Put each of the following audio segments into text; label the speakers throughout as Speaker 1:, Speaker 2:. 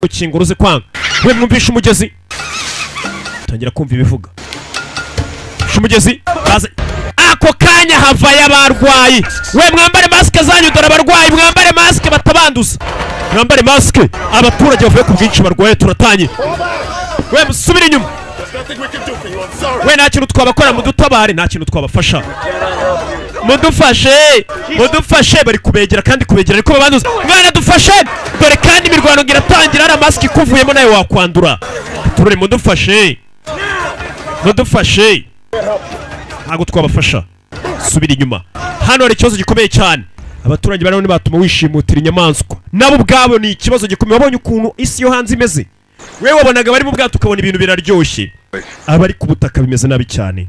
Speaker 1: urukingo ruzi kwanga we mwumvisha umugezi tangira kumva ibivuga umugezi baze ako kanya havaye abarwayi we mwambare maske zanyu dore abarwayi mwambare maske batabanduza mwambare maske abaturage bavuye ku bwinshi barwaye turatanye we musubire inyuma we nta kintu twabakora mu dutabare nta kintu twabafasha mudufashe bari kubegera kandi kubegera ariko babanduza mwana dufashe dore kandi imirwano ngiratangira ara maske ikuvuyemo nayo wakwandura turore mudufashe ntago twabafasha subira inyuma hano hari ikibazo gikomeye cyane abaturage barano ni batuma wishimutira inyamaswa nabo ubwabo ni ikibazo gikomeye wabonye ukuntu isi yo hanze imeze we wabonaga bari mu bwato ukabona ibintu biraryoshye abari ku butaka bimeze nabi cyane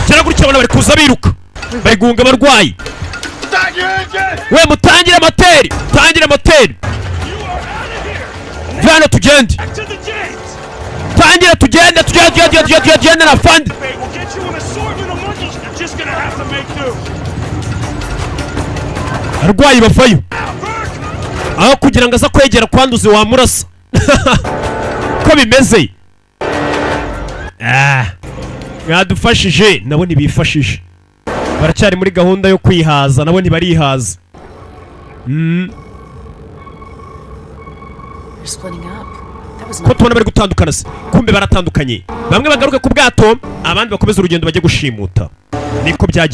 Speaker 1: cyangwa gutya abana bari kuza biruka bari guhunga abarwayi we mutangire moteri hano tugende tugende na fandi arwayi bavayo aho kugira ngo aza kwegera kwanduze wamurasa ko bimeze mwadufashije nabo ntibifashije baracyari muri gahunda yo kwihaza nabo ntibarihaza ko tubona bari gutandukana se kumbe baratandukanye bamwe bagaruka ku bwato abandi bakomeza urugendo bajye gushimuta niko byagiye